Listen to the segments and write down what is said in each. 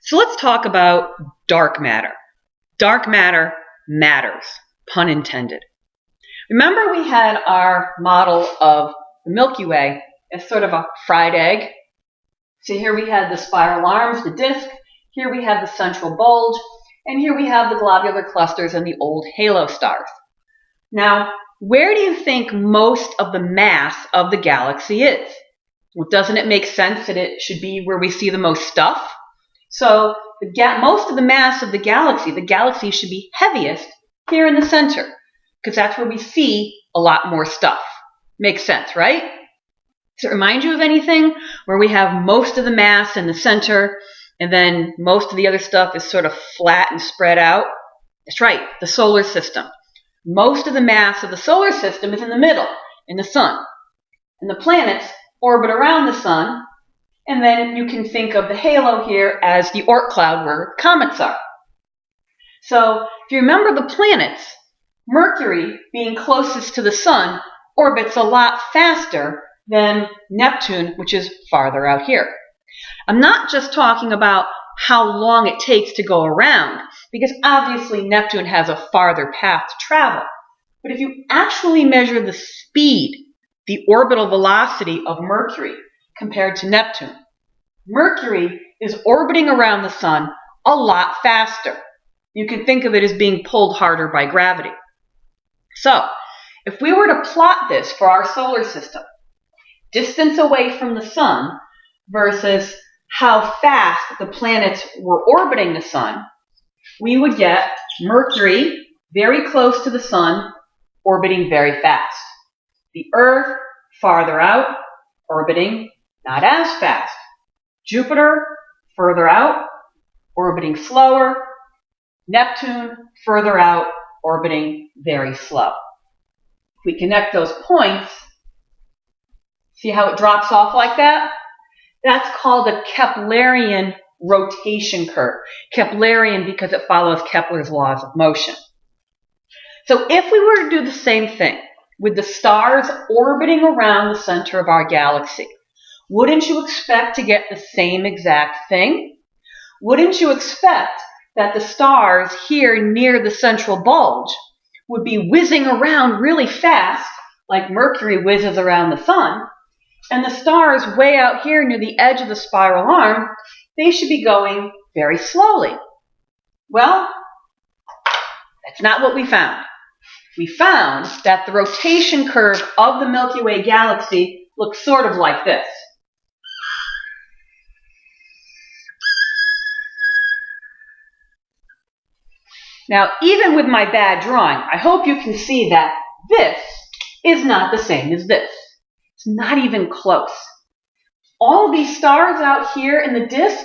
So let's talk about dark matter. Dark matter matters, pun intended. Remember we had our model of the Milky Way as sort of a fried egg? So here we had the spiral arms, the disk, here we have the central bulge, and here we have the globular clusters and the old halo stars. Now, where do you think most of the mass of the galaxy is? Well, doesn't it make sense that it should be where we see the most stuff? So most of the mass of the galaxy should be heaviest here in the center, because that's where we see a lot more stuff. Makes sense, right? Does it remind you of anything where we have most of the mass in the center and then most of the other stuff is sort of flat and spread out? That's right, the solar system. Most of the mass of the solar system is in the middle, in the sun. And the planets orbit around the sun, and then you can think of the halo here as the Oort cloud where comets are. So if you remember the planets, Mercury, being closest to the sun, orbits a lot faster than Neptune, which is farther out here. I'm not just talking about how long it takes to go around, because obviously Neptune has a farther path to travel. But if you actually measure the speed, the orbital velocity of Mercury compared to Neptune, Mercury is orbiting around the sun a lot faster. You can think of it as being pulled harder by gravity. So, if we were to plot this for our solar system, distance away from the sun versus how fast the planets were orbiting the sun, we would get Mercury very close to the sun, orbiting very fast. The Earth farther out, orbiting not as fast. Jupiter further out, orbiting slower. Neptune further out, orbiting very slow. If we connect those points, see how it drops off like that? That's called a Keplerian rotation curve. Keplerian because it follows Kepler's laws of motion. So if we were to do the same thing with the stars orbiting around the center of our galaxy, wouldn't you expect to get the same exact thing? Wouldn't you expect that the stars here near the central bulge would be whizzing around really fast, like Mercury whizzes around the sun, and the stars way out here near the edge of the spiral arm, they should be going very slowly? Well, that's not what we found. We found that the rotation curve of the Milky Way galaxy looks sort of like this. Now, even with my bad drawing, I hope you can see that this is not the same as this. It's not even close. All these stars out here in the disk,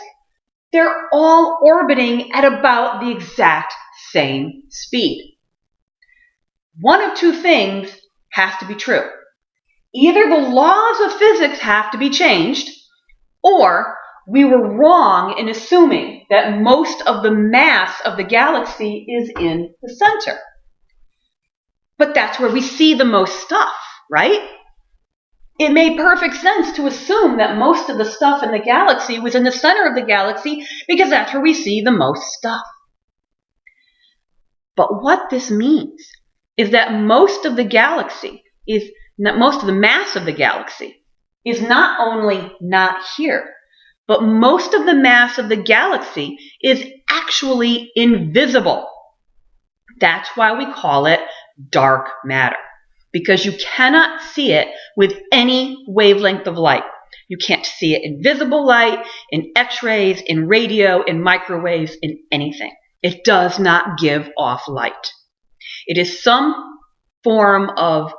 they're all orbiting at about the exact same speed. One of two things has to be true. Either the laws of physics have to be changed, or we were wrong in assuming that most of the mass of the galaxy is in the center. But that's where we see the most stuff, right? It made perfect sense to assume that most of the stuff in the galaxy was in the center of the galaxy because that's where we see the most stuff. But what this means is that most of the mass of the galaxy is not only not here, but most of the mass of the galaxy is actually invisible. That's why we call it dark matter, because you cannot see it with any wavelength of light. You can't see it in visible light, in X-rays, in radio, in microwaves, in anything. It does not give off light. It is some form of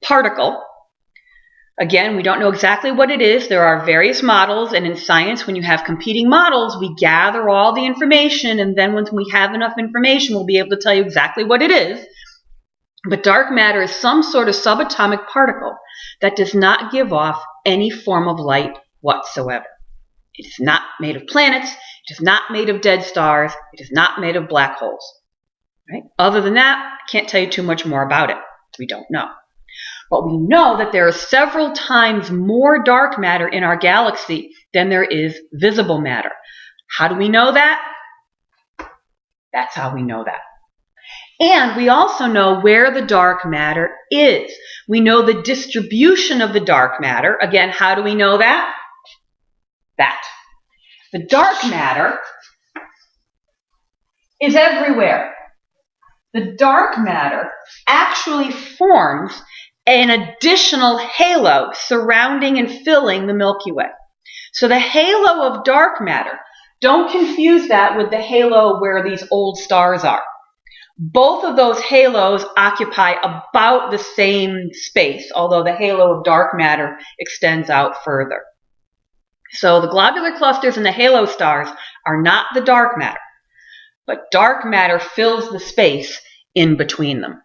particle. Again, we don't know exactly what it is. There are various models, and in science, when you have competing models, we gather all the information, and then once we have enough information, we'll be able to tell you exactly what it is. But dark matter is some sort of subatomic particle that does not give off any form of light whatsoever. It is not made of planets. It is not made of dead stars. It is not made of black holes. Right? Other than that, I can't tell you too much more about it. We don't know. But we know that there are several times more dark matter in our galaxy than there is visible matter. How do we know that? That's how we know that. And we also know where the dark matter is. We know the distribution of the dark matter. Again, how do we know that? That. The dark matter is everywhere. The dark matter actually forms an additional halo surrounding and filling the Milky Way. So the halo of dark matter, don't confuse that with the halo where these old stars are. Both of those halos occupy about the same space, although the halo of dark matter extends out further. So the globular clusters and the halo stars are not the dark matter, but dark matter fills the space in between them.